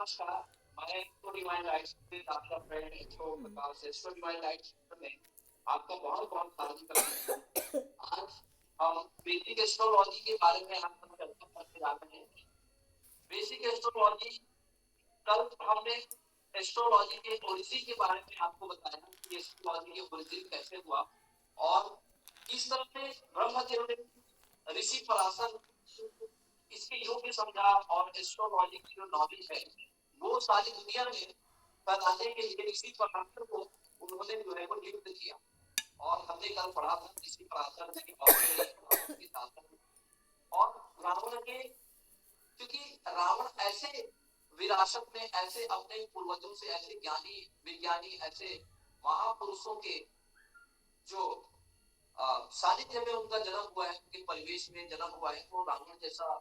नमस्कार। मैं astro divine lights से आपका फ्रेंड एस्ट्रो प्रकाश। एस्ट्रो डिवाइन लाइट्स में आपका बहुत-बहुत हार्दिक अभिनंदन। आज हम बेसिक एस्ट्रोलॉजी के बारे में आज हम चर्चा करने जा रहे हैं। बेसिक एस्ट्रोलॉजी, कल हमने एस्ट्रोलॉजी के ओरिजिन के बारे में आपको बताया कि एस्ट्रोलॉजी के ओरिजिन कैसे हुआ और किस तरह से ब्रह्मदेव ने ऋषि पराशर इसके योग्य समझा और एस्ट्रोलॉजी की जो नॉलेज है वो सारी दुनिया में फैलाने के लिए ऋषि पराशर को उन्होंने जो है वो नियुक्त किया। और हमने कल पढ़ा था ऋषि पराशर ने और की ताकत और रावण के, क्योंकि रावण ऐसे विरासत में ऐसे अपने पूर्वजों से ऐसे ज्ञानी विज्ञानी ऐसे महापुरुषों के जो सानिध्य में उनका जन्म हुआ है, उनके परिवेश में जन्म हुआ है, तो रावण जैसा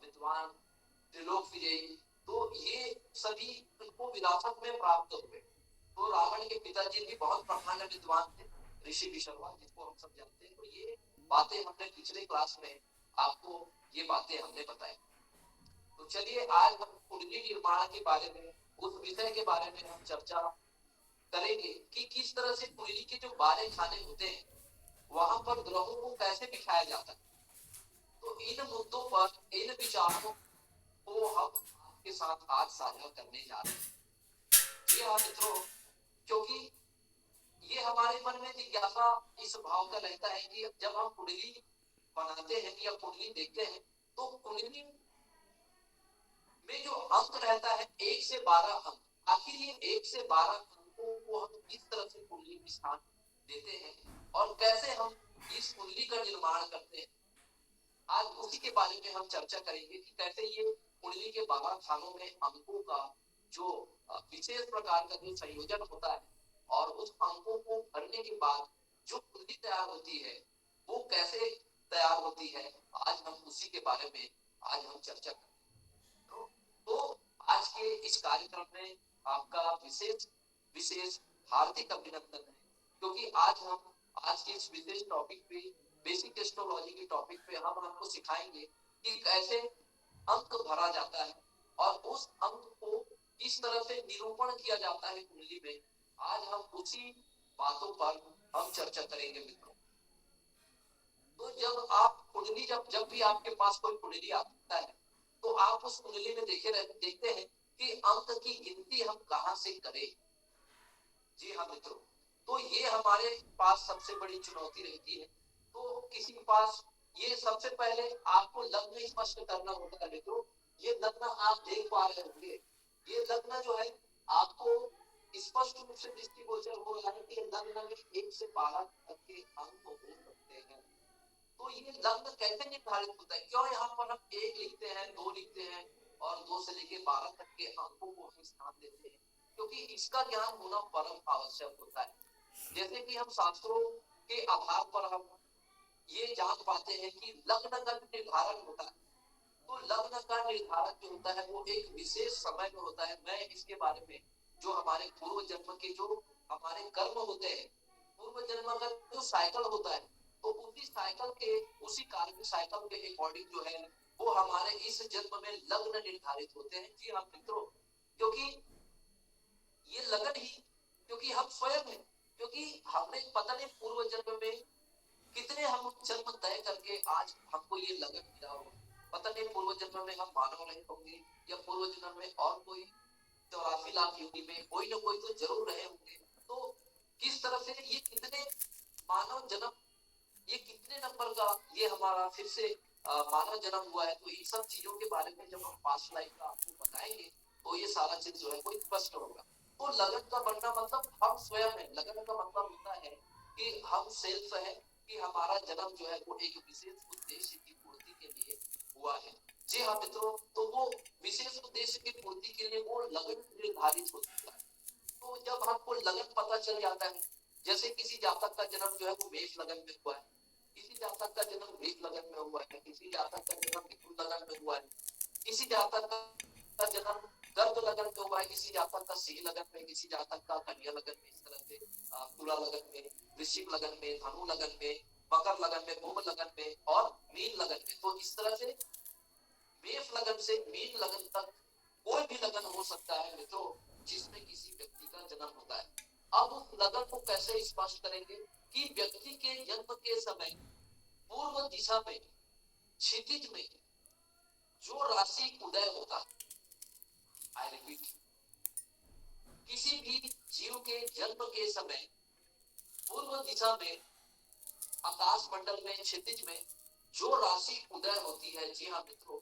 विद्वान त्रिलोक विजयी, तो ये सभी उनको विरासत में प्राप्त हुए। तो रावण के पिताजी भी बहुत प्रधान विद्वान थे, ऋषि विशर्मा, जिसको हम सब जानते हैं। तो ये बातें हमने पिछले क्लास में आपको ये बातें हमने बताई। तो चलिए आज हम कुंडली निर्माण के बारे में, उस विषय के बारे में हम चर्चा करेंगे कि किस तरह से कुंडली के जो 12 खाने होते हैं वहां पर ग्रहों को कैसे बिठाया जाता है। तो इन मुद्दों पर, इन विचारों को हम आपके साथ आज साझा करने जा रहे हैं। जी हाँ मित्रों, क्योंकि ये हमारे मन में जिज्ञासा इस भाव का रहता है कि जब हम कुंडली बनाते हैं या कुंडली देखते हैं तो कुंडली में जो अंक रहता है 1 से 12 अंक, आखिर ये 1 से 12 अंकों को हम किस तरह से कुंडली में स्थान देते हैं और कैसे हम इस कुंडली का निर्माण करते हैं, आज उसी के बारे में हम चर्चा करेंगे कि कैसे ये कुंडली के 12 खानों में अंकों का जो विशेष प्रकार का जो संयोजन होता है और उस अंकों को भरने के बाद जो कुंडली तैयार होती है वो कैसे तैयार होती है, आज हम उसी के बारे में आज हम चर्चा करेंगे। तो आज के इस कार्यक्रम में आपका विशेष विशेष हार्दिक अभिनंदन है, क्योंकि आज के इस विशेष टॉपिक पे, बेसिक एस्ट्रोलॉजी के टॉपिक पे हम आपको सिखाएंगे कि कैसे अंक भरा जाता है और उस अंक को किस तरह से निरूपण किया जाता है कुंडली में। आज हम उसी बातों पर हम चर्चा करेंगे मित्रों। तो जब आप कुंडली, जब भी आपके पास कोई कुंडली आता है तो आप उस कुंडली में देखते हैं कि अंक की गिनती हम कहां से करें। जी हाँ मित्रों, तो ये हमारे पास सबसे बड़ी चुनौती रहती है। तो किसी के पास ये सबसे पहले आपको लग्न स्पष्ट करना होता है मित्रों। ये लग्न आप देख पा रहे होंगे, ये लग्न जो है आपको स्पष्ट रूप से दृष्टिगोचर हो रहा है कि लग्न में 1 से 12 तक के अंक हो सकते हैं। तो ये लग्न कैसे निर्धारित होता है, क्यों यहाँ पर हम 1 लिखते हैं, 2 लिखते हैं और 2 से लेकर 12 तक के अंकों को हम स्थान देते हैं, क्योंकि इसका ज्ञान होना परम आवश्यक होता है। जैसे कि हम शास्त्रों के आधार पर हम ये जान पाते हैं कि लग्न का निर्धारण होता है। तो लग्न का निर्धारण जो होता है वो एक विशेष समय में होता है। मैं इसके बारे में, जो हमारे पूर्व जन्म के जो हमारे कर्म होते हैं, पूर्व जन्म का जो साइकिल होता है, तो उसी साइकिल के, उसी कार्मिक साइकिल के अकॉर्डिंग जो है वो हमारे इस जन्म में लग्न निर्धारित होते हैं। जी हाँ मित्रों, क्योंकि ये लगन ही, क्योंकि हम स्वयं हैं, क्योंकि हमने पता नहीं पूर्व जन्म में कितने हम जन्म तय करके आज हमको ये लगन मिला होगा। पता नहीं पूर्व जन्म में हम मानव रहे होंगे या पूर्व जन्म में और कोई 84 लाख योनि में कोई ना कोई तो जरूर रहे होंगे। तो किस तरह से ये कितने मानव जन्म, ये कितने नंबर का ये हमारा फिर से मानव जन्म हुआ है, तो इन सब चीजों के बारे में जब हम पास्ट लाइफ का आपको बताएंगे तो ये सारा चीज जो है वो स्पष्ट होगा। तो लगन का बनना मतलब हम स्वयं है। लगन का मतलब होता है कि हम सेल्फ है, कि हमारा जन्म जो है वो एक विशेष उद्देश्य की पूर्ति के लिए हुआ है। जी हाँ मित्रों, तो वो विशेष उद्देश्य की पूर्ति के लिए वो लगन निर्धारित होता है। तो जब हमको लगन पता चल जाता है, जैसे किसी जातक का जन्म जो है वो मेष लगन में हुआ है, किसी जातक का जन्म वृष लगन में हुआ है, किसी जातक का जन्म मिथुन लगन में हुआ है, किसी जातक का जन्म गर्भ लगन में हुआ है, किसी जातक का सिंह लगन में, किसी जातक का कन्या लगन में, इस तरह से तुला लगन में, वृश्चिक लगन में, धनु लगन में, मकर लगन में, कुंभ लगन में और मीन लगन में। तो इस तरह से मेष लगन से मीन लगन तक कोई भी लगन हो सकता है मित्रों जिसमें किसी व्यक्ति का जन्म होता है। अब उस लगन को कैसे स्पष्ट करेंगे कि व्यक्ति के जन्म के समय पूर्व दिशा में क्षितिज में जो राशि उदय होता है, आई रिपीट, किसी भी जीव के जन्म के समय पूर्व दिशा में आकाश मंडल में क्षितिज में जो राशि उदय होती है, जी हाँ मित्रों,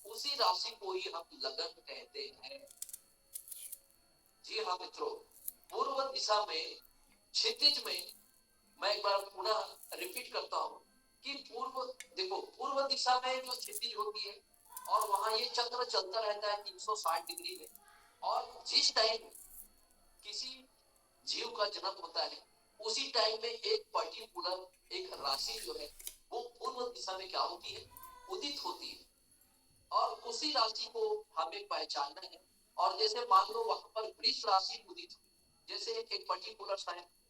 उसी राशि को ही हम लगन कहते हैं। जी हाँ मित्रों, पूर्व दिशा में क्षितिज में, मैं एक बार पुनः रिपीट करता हूं कि पूर्व, देखो पूर्व दिशा में जो क्षितिज होती है और वहां ये चक्र चलता रहता है 360 डिग्री में, और जिस टाइम किसी जीव का जन्म होता है उसी टाइम में एक पर्टिकुलर एक राशि जो है वो पूर्व दिशा में क्या होती है, उदित होती है, और उसी राशि को हमें पहचानना है। और जैसे मान लो वहां पर वृष राशि उदित हुई, जैसे एक पर्टिकुलर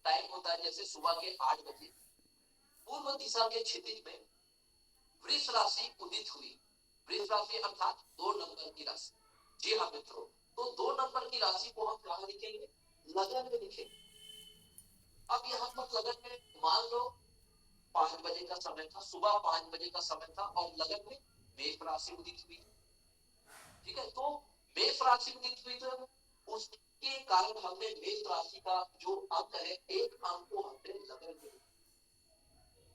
टाइम होता है, जैसे सुबह के 8 बजे पूर्व दिशा के क्षितिज में वृष राशि उदित हुई। वृष राशि अर्थात 2 नंबर की राशि। जी हाँ मित्रों, तो 2 नंबर की राशि को हम कहां लिखेंगे, लगन में लिखेंगे। अब यहाँ पर लगन में मान लो 5 बजे का समय था, सुबह 5 बजे का समय था, और लगन में मेष राशि उदित हुई। ठीक है, तो मेष राशि उदित हुई तो उसके कारण हमने मेष राशि का जो अंक है, एक अंक को हमने लगन में।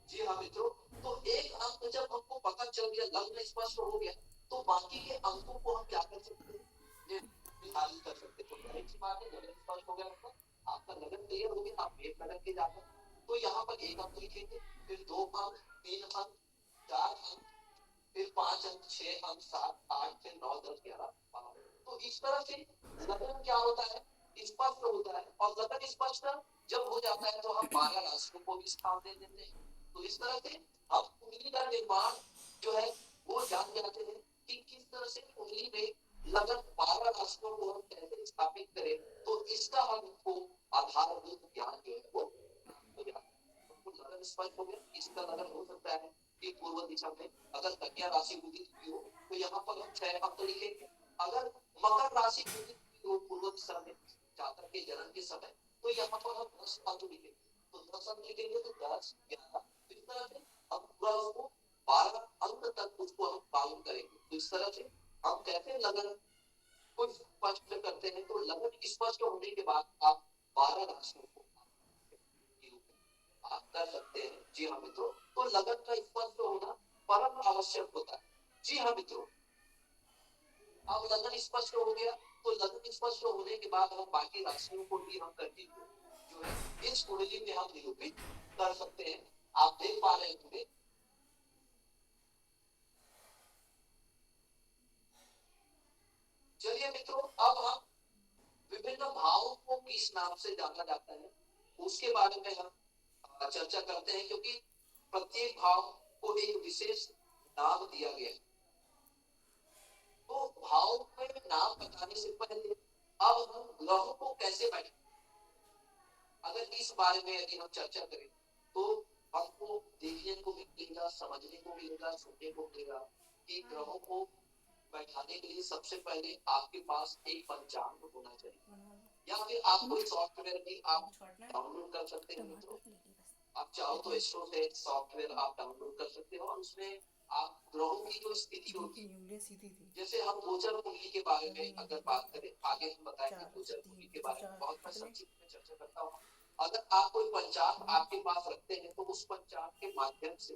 जी हाँ मित्रों, तो एक अंक जब हमको पता चल गया, लग्न स्पष्ट हो गया, तो बाकी के अंकों को हम क्या कर सकते हैं, निर्धारित कर सकते हैं। तो जाहिर सी बात है, लगन स्पष्ट हो गया मतलब आपका लगन क्लियर हो गया, आप मेष लगन के जाते हैं, तो यहाँ पर एक अंक लिखेंगे, फिर 2 अंक, 3 अंक, 4 अंक, फिर 5 अंक, 6 अंक, 7, 8, फिर 9, 10, 11, 12। तो इस तरह से लगन क्या होता है, स्पष्ट होता है। और लगन स्पष्ट जब हो जाता है तो हम 12 राशियों को भी स्थान दे देते हैं। तो इस तरह से हम कुंडली का निर्माण जो है वो जान जाते हैं कि किस तरह से कुंडली में लगन 12 राशियों को हम कैसे स्थापित करें। तो इसका हमको आधारभूत ज्ञान जो है वो हो जाता है। लगन स्पष्ट हो गया, इसका लगन हो सकता है कि पूर्व दिशा में अगर कन्या राशि उदित हुई हो तो यहाँ पर हम 6 अंक लिखेंगे। अगर मकर राशि उदित हुई हो पूर्व दिशा में जातक के जन्म के समय, तो यहाँ पर हम 10 अंक लिखेंगे। तो 10 अंक लिखेंगे तो 10, 11, इस तरह से हम पूरा उसको 12 अंक तक उसको हम पालन करेंगे। तो इस तरह से हम कैसे लगन को स्पष्ट करते हैं, तो लगन स्पष्ट होने के बाद आप 12 राशियों को आप कर सकते हैं। जी हाँ मित्रों, तो लगन का स्पष्ट होना परम आवश्यक होता है। जी हाँ मित्रों, अब लगन स्पष्ट हो गया, तो लगन स्पष्ट होने के बाद हम बाकी राशियों को भी हम कंटिन्यू जो है इस कुंडली में हम निरूपित कर सकते हैं। आप देख पा रहे होंगे। चलिए मित्रों, अब हम विभिन्न भावों को किस नाम से जाना जाता है उसके बारे में हम चर्चा करते हैं, क्योंकि प्रत्येक भाव को एक विशेष नाम दिया गया है। तो भाव में नाम बताने से पहले अब हम ग्रहों को कैसे बैठे, अगर इस बारे में यदि हम चर्चा करें तो हमको देखने को मिलेगा, समझने को मिलेगा, सुनने को मिलेगा कि ग्रहों को बैठाने के लिए सबसे पहले आपके पास एक पंचांग होना चाहिए, या फिर आप कोई सॉफ्टवेयर भी आप डाउनलोड कर सकते हैं मित्रों। आप चाहो तो एस्ट्रो से सॉफ्टवेयर आप डाउनलोड कर सकते हो, और उसमें आप ग्रहों की जो स्थिति होती है, जैसे हम गोचर कुंडली के बारे में अगर बात करें, आगे हम बताएंगे गोचर कुंडली के बारे में, बहुत मैं संक्षिप्त में चर्चा करता हूँ। अगर आप कोई पंचांग आपके पास रखते हैं तो उस पंचांग के माध्यम से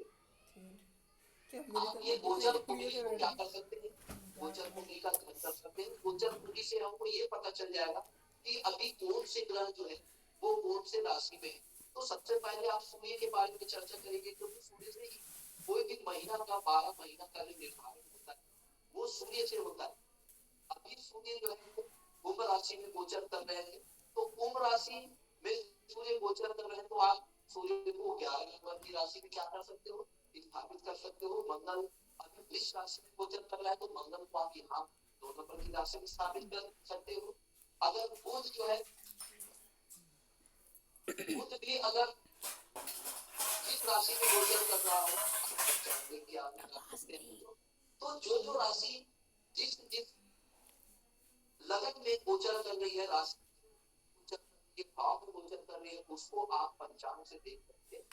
आप ये गोचर कुंडली को क्या कर सकते हैं, गोचर कुंडली का अध्ययन कर सकते हैं। गोचर कुंडली से हमको ये पता चल जाएगा कि अभी कौन से ग्रह जो है वो कौन से राशि में है। तो सबसे पहले आप सूर्य के बारे में चर्चा करेंगे, क्योंकि सूर्य से ही कोई भी महीना का 12 महीना का निर्धारण होता है, वो सूर्य से होता है। अभी सूर्य जो है कुंभ राशि में गोचर कर रहे हैं, तो कुंभ राशि में सूर्य गोचर कर रहे हैं, तो आप सूर्य को 11 नंबर की राशि में क्या कर सकते हो, स्थापित कर सकते हो। मंगल अभी वृष राशि में गोचर कर रहा है, तो मंगल को आप यहाँ 2 नंबर की राशि में स्थापित कर सकते हो। अगर बुध जो है, बुध भी अगर जिस राशि में गोचर कर रहा हो आप कर सकते हैं। तो जो जो राशि जिस जिस लगन में गोचर कर रही है, राशि के भाव में गोचर कर रही है, उसको आप पंचांग से देख सकते हैं,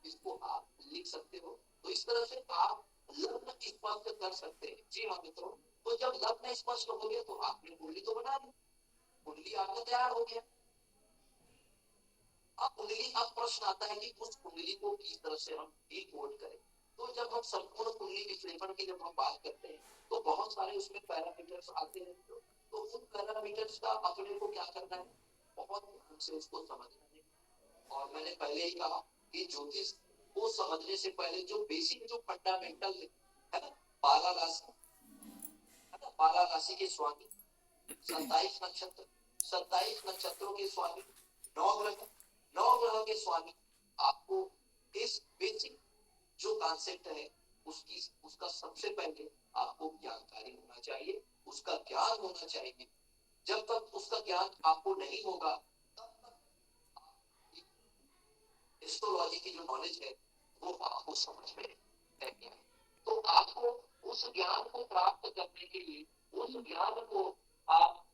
इसको आप लिख सकते हो। तो इस तरह से आप लग्न स्पष्ट कर सकते हैं। जी हाँ मित्रों, तो जब लग्न स्पष्ट हो गया तो आपने कुंडली तो बना ली, कुंडली आपका तैयार हो गया। अब कुंडली, अब प्रश्न आता है कि उस कुंडली को किस तरह से हम डिकोड करें। तो जब हम संपूर्ण कुंडली विश्लेषण की जब हम बात करते हैं तो बहुत सारे उसमें पैरामीटर्स आते हैं। तो उन पैरामीटर्स का अपने को क्या करना है, बहुत ध्यान से उसको समझना है। और मैंने पहले ही कहा कि ज्योतिष को समझने से पहले जो बेसिक, जो फंडामेंटल है ना, 12 राशि है ना, 12 राशि के स्वामी, 27 नक्षत्र, 27 नक्षत्रों के स्वामी, 9 ग्रह, 9 ग्रह के स्वामी, आपको इस बेसिक जो कॉन्सेप्ट है उसकी, उसका सबसे पहले आपको जानकारी होना चाहिए, उसका ज्ञान होना चाहिए। जब तक उसका ज्ञान आपको नहीं होगा तब तक एस्ट्रोलॉजी की जो नॉलेज है वो आपको समझ में नहीं आए। तो आपको उस ज्ञान को प्राप्त करने के लिए, उस ज्ञान को आप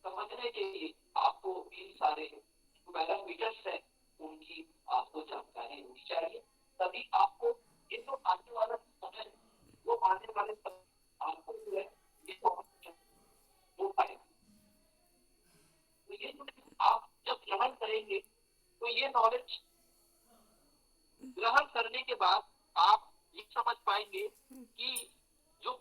समझने के लिए आपको इन सारे पैरामीटर्स है उनकी आपको जानकारी होनी चाहिए। तभी आपको ये जो आने वाला समय है, वो आने वाले समय आपको जो है ये बहुत हो पाएगा। तो ये जो आप जब ग्रहण करेंगे तो ये नॉलेज ग्रहण करने के बाद आप ये समझ पाएंगे कि जो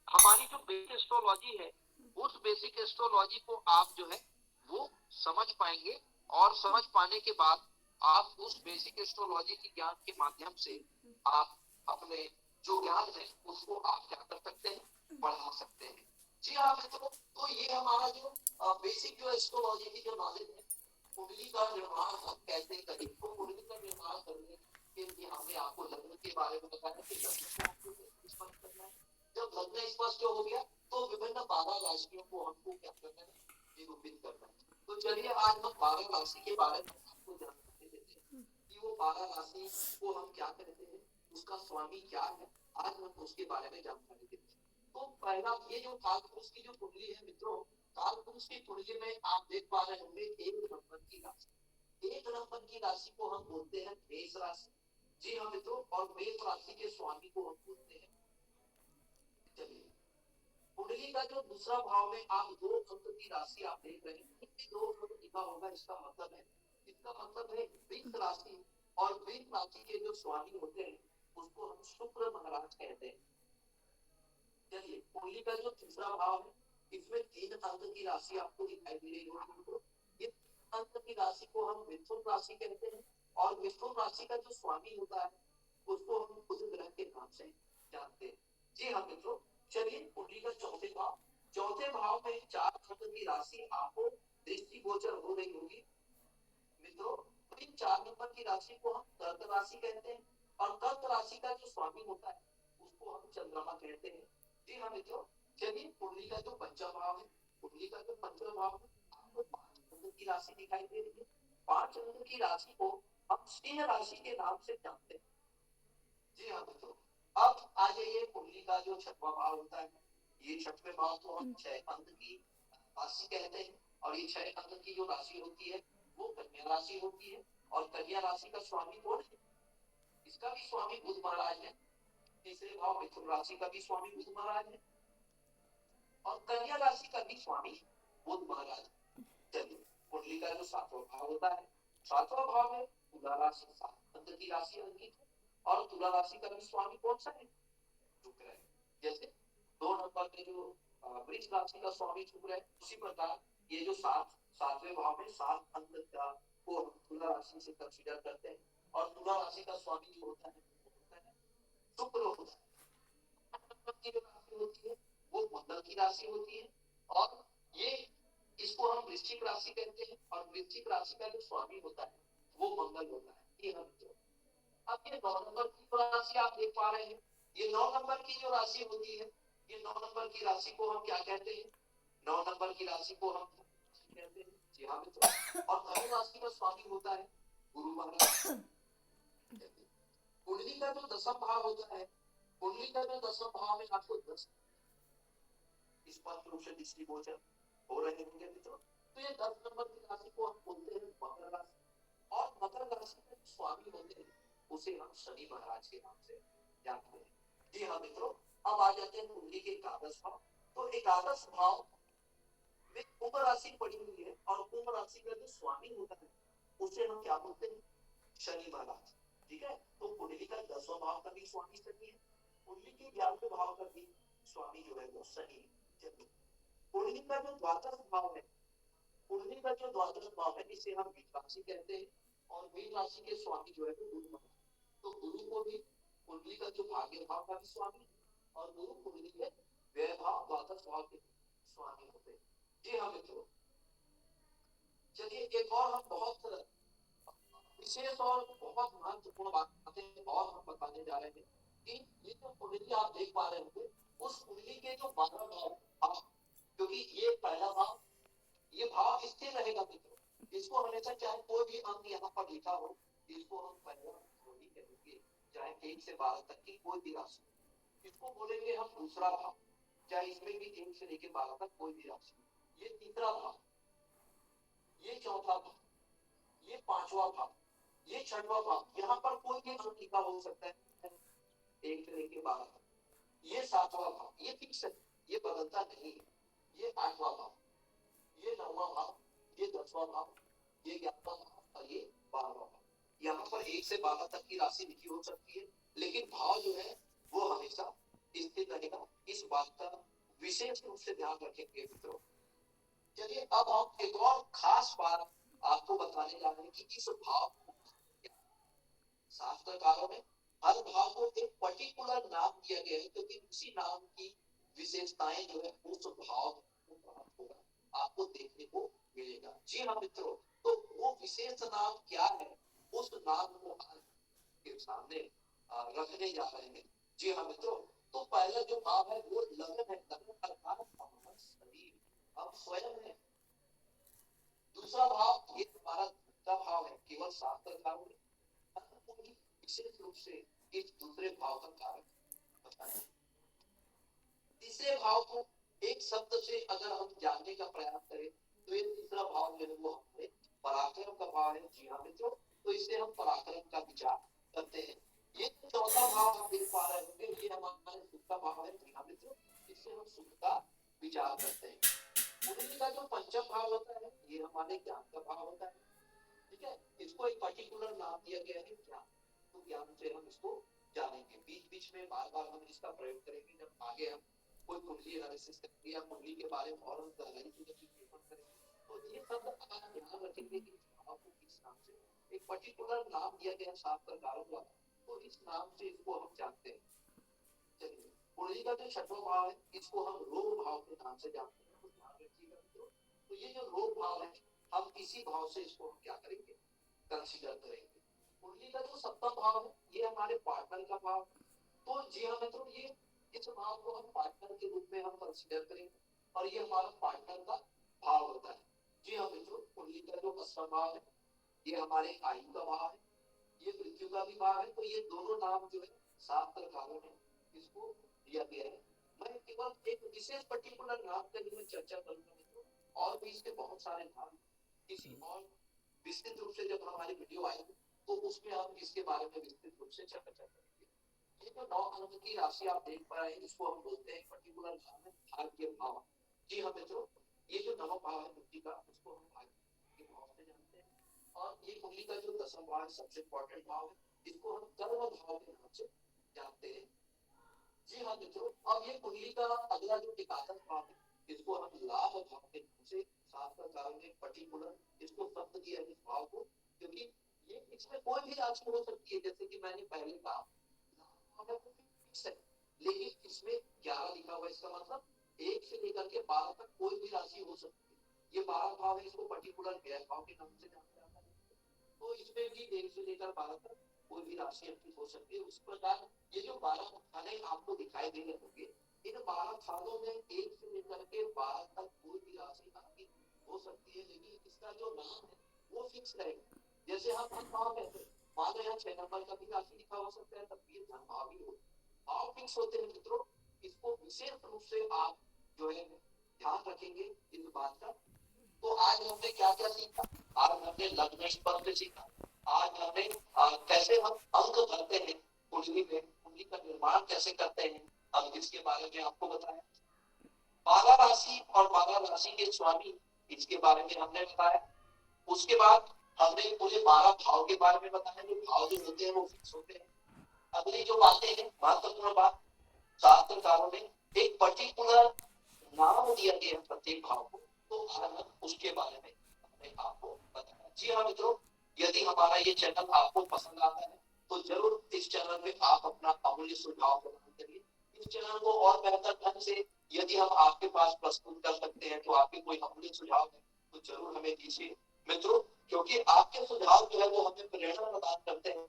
हमारी जो बेसिक एस्ट्रोलॉजी है, उस बेसिक एस्ट्रोलॉजी को आप जो है वो समझ पाएंगे। और समझ पाने के बाद आप उस बेसिक एस्ट्रोलॉजी की ज्ञान के माध्यम से आप अपने जो ज्ञान है उसको आप क्या कर सकते हैं, बढ़ा सकते हैं। जी हाँ मित्रों, तो ये हमारा जो बेसिक जो एस्ट्रोलॉजी की जो नॉलेज है, कुंडली का निर्माण हम कैसे करें। तो कुंडली का निर्माण करने के लिए हमने आपको लग्न के बारे में बताया कि लग्न को आपको स्पष्ट करना है। जब लग्न स्पष्ट हो गया तो विभिन्न 12 राशियों को हमको क्या करना है, निरूपित करना है। तो चलिए आज हम 12 राशि के बारे में आपको जानकारी देते हैं कि वो 12 राशि को हम क्या कहते हैं, उसका स्वामी क्या है, आज हम उसके बारे में जानकारी देते हैं। तो पहला, ये जो कालपुरुष की जो कुंडली है मित्रों, कालपुरुष की कुंडली में आप देख पा रहे होंगे 1 नंबर की राशि, 1 नंबर की राशि को हम बोलते हैं मेष राशि। जी हाँ मित्रों, और मेष राशि के स्वामी को हम बोलते हैं। चलिए, कुंडली का जो दूसरा भाव में आप 2 अंक की राशि आप देख रहे हैं, 2 अंक लिखा होगा, इसका मतलब है, इसका मतलब है वृष राशि। और वृष राशि के जो स्वामी होते हैं उसको हम शुक्र महाराज कहते हैं। चलिए, कुंडली का जो तीसरा भाव है इसमें 3 अंक की राशि आपको दिखाई दे रही होगी। ये 3 अंक की राशि को हम मिथुन राशि कहते हैं। और मिथुन राशि का जो स्वामी होता है उसको हम बुध ग्रह के नाम से जानते हैं। जी हाँ मित्रों, चलिए कुंडली का चौथे भाव में 4 अंक की राशि आपको दृष्टि गोचर हो रही होगी मित्रों। तो इन 4 नंबर की राशि को हम कर्क राशि कहते हैं। और कर्क राशि का जो स्वामी होता है उसको हम चंद्रमा कहते हैं। जी हाँ मित्रों, चलिए कुंडली का जो पंचम भाव है, कुंडली का जो पंचम भाव है आपको 5 अंक की राशि दिखाई दे रही है। 5 अंक की राशि को हम सिंह राशि के नाम से जानते हैं। जी हाँ मित्रों, अब आ जाइए कुंडली का जो छठवां भाव होता है, ये छठवें भाव को हम 6 अंक की राशि कहते हैं। और ये 6 अंक की जो राशि होती है वो कन्या राशि होती है। और कन्या राशि का स्वामी कौन है, इसका भी स्वामी बुध महाराज है। तीसरे भाव मिथुन राशि का भी स्वामी बुध महाराज है। और कन्या राशि का भी स्वामी बुध महाराज। चलिए, कुंडली का जो 7वां भाव होता है, 7वां भाव में तुला राशि, 7 अंक की राशि अंकित है। और तुला राशि का भी स्वामी कौन सा है, शुक्र है। जैसे 2 नंबर में जो वृष राशि का स्वामी शुक्र है, उसी प्रकार ये जो 7वें भाव में 7 अंक का को हम तुला राशि से कंसीडर करते हैं। और तुला राशि का स्वामी जो होता है वो होता है शुक्र होता है। की जो राशि होती है वो मंगल की राशि होती है। और ये, इसको हम वृश्चिक राशि कहते हैं। और वृश्चिक राशि का जो स्वामी होता है वो मंगल होता है। ये हम जो, अब ये 9 नंबर की जो राशि आप देख पा रहे हैं, ये 9 नंबर की जो राशि होती है, ये 9 नंबर की राशि को हम क्या कहते हैं, 9 नंबर की राशि को हम कहते हैं। जी हाँ मित्रों, और धनु राशि का स्वामी होता है गुरु महाराज। कुंडली का जो 10वां भाव होता है, कुंडली का जो 10वां भाव में आपको 10 स्पष्ट रूप से दृष्टिगोचर हो रहे होंगे मित्रों। तो ये 10 नंबर की राशि को हम बोलते हैं मकर राशि। और मकर राशि में स्वामी होते हैं उसे हम शनि महाराज के नाम से जानते हैं। जी हाँ मित्रों, अब आ जाते हैं कुंडली के एकादश भाव। तो एकादश भाव में कुंभ राशि पड़ी हुई है और कुंभ राशि का जो स्वामी होता है उसे हम क्या बोलते हैं, शनि महाराज। ठीक है, तो कुंडली का 10वां भाव का भी स्वामी शनि है, कुंडली के 11वें भाव का भी स्वामी जो है वो शनि है। कुंडली का जो द्वादश भाव है, कुंडली का जो द्वादश भाव है इसे हम मीन राशि कहते हैं और मीन राशि के स्वामी जो है वो गुरु महाराज। तो गुरु को भी कुंडली का जो भाग्य भाव का भी स्वामी और गुरु कुंडली के व्यय भाव द्वादश भाव के स्वामी होते हैं। जी हाँ मित्रों, चलिए एक और हम बहुत विशेष और बहुत महत्वपूर्ण बातें और हम बताने जा रहे हैं कि ये जो कुंडली आप देख पा रहे होंगे उस कुंडली के जो 12 भाव, क्योंकि ये पहला भाव, ये भाव स्थिर रहेगा मित्रों, इसको हमेशा चाहे कोई भी अंक यहाँ पर लिखा हो इसको हम पहला वही कहेंगे, चाहे 1 से 12 तक की कोई भी राशि, इसको बोलेंगे हम दूसरा भाव, चाहे इसमें भी 1 से लेकर 12 तक कोई भी राशि। ये तीसरा भाव, ये चौथा भाव, ये पांचवा भाव, ये छठवां भाव, यहाँ पर कोई भी अंक लिखा हो सकता है 1 से लेकर 12 तक। ये 7वां भाव, ये फिक्स है, ये बदलता नहीं है। ये 8वां भाव, ये 9वां भाव, ये 10वां भाव, ये 11वां भाव और ये 12वां भाव। यहाँ पर 1 से 12 तक की राशि लिखी हो सकती है लेकिन भाव जो है वो हमेशा स्थिर रहेगा। इस बात का विशेष रूप से ध्यान रखेंगे मित्रों। चलिए अब हम एक और खास बात आपको बताने जा रहे हैं कि इस भाव, शास्त्रकारों में हर भाव को एक पर्टिकुलर नाम दिया गया है क्योंकि उसी नाम की विशेषताएं जो है उस भाव को प्राप्त होगा आपको देखने को मिलेगा। जी हाँ मित्रों, तो वो विशेष नाम क्या है उस नाम को आज के सामने रखने जा रहे हैं। जी हाँ मित्रों, तो पहला जो भाव है वो लगन है, लगन अर्थात हमारा शरीर, हम स्वयं है। दूसरा भाव ये हमारा दूसरा भाव है, केवल शास्त्रकारों ने विशेष रूप से इस दूसरे भाव का कारक बताया। तीसरे भाव को एक शब्द से अगर हम जानने का प्रयास करें तो ये तीसरा भाव जो है वो हमारे पराक्रम का भाव है। जी हाँ मित्रों, तो इससे हम पराक्रम का विचार करते हैं। ये चौथा भाव हम देख पा रहे होंगे, ये हमारे सुख का भाव है। जी हाँ मित्रों, इससे हम सुख का विचार करते हैं। कुंडली का जो पंचम भाव होता है ये हमारे ज्ञान का भाव होता है। ठीक है, इसको एक पर्टिकुलर नाम दिया गया है ज्ञान, तो ज्ञान से हम इसको जानेंगे। बीच बीच में बार बार हम इसका प्रयोग करेंगे जब आगे हम कोई कुंडली एनालिसिस करेंगे या कुंडली के बारे में और हम गहराई से जब विश्लेषण करेंगे तो ये सब आप ध्यान रखेंगे कि इस भाव को किस नाम से, एक पर्टिकुलर नाम दिया गया शास्त्रकारों द्वारा, तो इस नाम से इसको हम जानते हैं। चलिए कुंडली का जो छठवां भाव है इसको हम रोग भाव के नाम से जानते हैं, तो ध्यान रखिएगा मित्रों। तो ये जो रोग भाव है हम इसी भाव से इसको हम क्या करेंगे, कंसीडर करेंगे। कुंडली का जो सप्तम भाव है ये हमारे पार्टनर का भाव, तो जी हाँ मित्रों, ये इस भाव को हम पार्टनर के रूप में हम कंसीडर करेंगे और ये हमारा पार्टनर का भाव होता है। जी हाँ मित्रों, कुंडली का जो अष्टम भाव है ये हमारे आयु का भाव है, ये मृत्यु का भी भाव है। तो ये दोनों नाम जो है शास्त्रकारों ने इसको दिया गया है। मैं केवल एक विशेष पर्टिकुलर नाम का ही मैं चर्चा करूंगा मित्रों, और भी इसके बहुत सारे नाम किसी और विस्तृत रूप से जब हमारी वीडियो आएगी तो उसमें हम इसके बारे में विस्तृत रूप से चर्चा करेंगे। ये जो 9 अंक की राशि आप देख पा रहे हैं इसको हम बोलते हैं पर्टिकुलर नाम है भाग्य भाव। जी हाँ मित्रों, ये जो 9वां भाव है कुंडली का उसको हम भाग्य भाव से जानते हैं। और ये कुंडली का जो 10वां भाव है सबसे इंपॉर्टेंट भाव है, इसको हम कर्म भाव के नाम से जानते हैं। जी हाँ मित्रों, अब ये कुंडली का अगला जो एकादश भाव है इसको हम लाभ भाव के नाम से शास्त्रकारों ने पर्टिकुलर इसको शब्द दिया है इस भाव को, क्योंकि ये इसमें कोई भी राशि हो सकती है। जैसे कि मैंने पहले कहा फिक्स है, लेकिन इसमें 11 लिखा हुआ है, इसका मतलब 1 से लेकर के 12 तक कोई भी राशि हो सकती है। ये 12 भाव है, इसको पर्टिकुलर व्यय भाव के नाम से जाना जाता है। तो इसमें भी 1 से लेकर 12 तक कोई भी राशि अंकित हो सकती है। उस प्रकार ये जो 12 खाने आपको दिखाई दे रहे होंगे, इन 12 खानों में 1 से लेकर के 12 तक कोई भी राशि अंकित हो सकती है, लेकिन इसका जो नाम है वो फिक्स रहेगा। जैसे हम धन भाव कहते हैं, मान लो यहाँ 6 नंबर का भी राशि लिखा हो सकता है, तब भी धन भाव ही हो, भाव फिक्स होते हैं मित्रों। इसको विशेष रूप से आप जो है ध्यान रखेंगे इस बात का। तो आज हमने क्या क्या सीखा? आज हमने लग्न स्पंद सीखा। आज हमने कैसे हम अंक भरते हैं कुंडली में, कुंडली का निर्माण कैसे करते हैं, हम इसके बारे में आपको बताया। 12 राशि और 12 राशि के स्वामी, इसके बारे में हमने बताया। उसके बाद हमने पूरे 12 भाव के बारे में बताया। जो भाव जो होते हैं वो फिक्स होते हैं। अगली जो बातें हैं, महत्वपूर्ण बात, शास्त्रकारों ने एक पर्टिकुलर नाम दिया गया प्रत्येक भाव को, तो आज हम उसके बारे में हमने आपको बताया। जी हाँ मित्रों, यदि हमारा ये चैनल आपको पसंद आता है तो जरूर इस चैनल में आप अपना अमूल्य सुझाव प्रदान करिए। इस चैनल को और बेहतर ढंग से यदि हम आपके पास प्रस्तुत कर सकते हैं, तो आपके कोई अमूल्य सुझाव है तो जरूर हमें दीजिए मित्रों, क्योंकि आपके सुझाव जो है वो हमें प्रेरणा प्रदान करते हैं।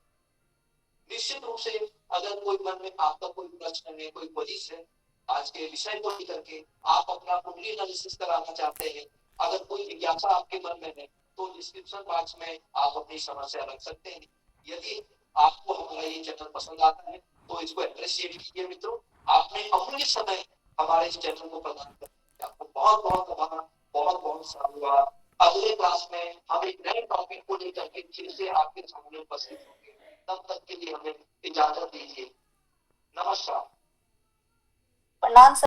निश्चित रूप से अगर कोई मन में आपका कोई प्रश्न है, कोई क्वेरीज है आज के विषय को लेकर के, आप अपना कुंडली एनालिसिस कराना चाहते हैं, अगर कोई जिज्ञासा आपके मन में है तो डिस्क्रिप्शन बॉक्स में आप अपनी समस्या रख सकते हैं। यदि आपको हमारा ये चैनल पसंद आता है तो इसको अप्रिशिएट कीजिए मित्रों। आपने अमूल्य समय हमारे इस चैनल को प्रदान कर आपको बहुत बहुत आभार, बहुत बहुत साधुवाद। अगले क्लास में हम एक नए टॉपिक को लेकर के फिर से आपके सामने उपस्थित होंगे। तब तक के लिए हमें इजाजत दीजिए। नमस्कार। प्रणाम सर।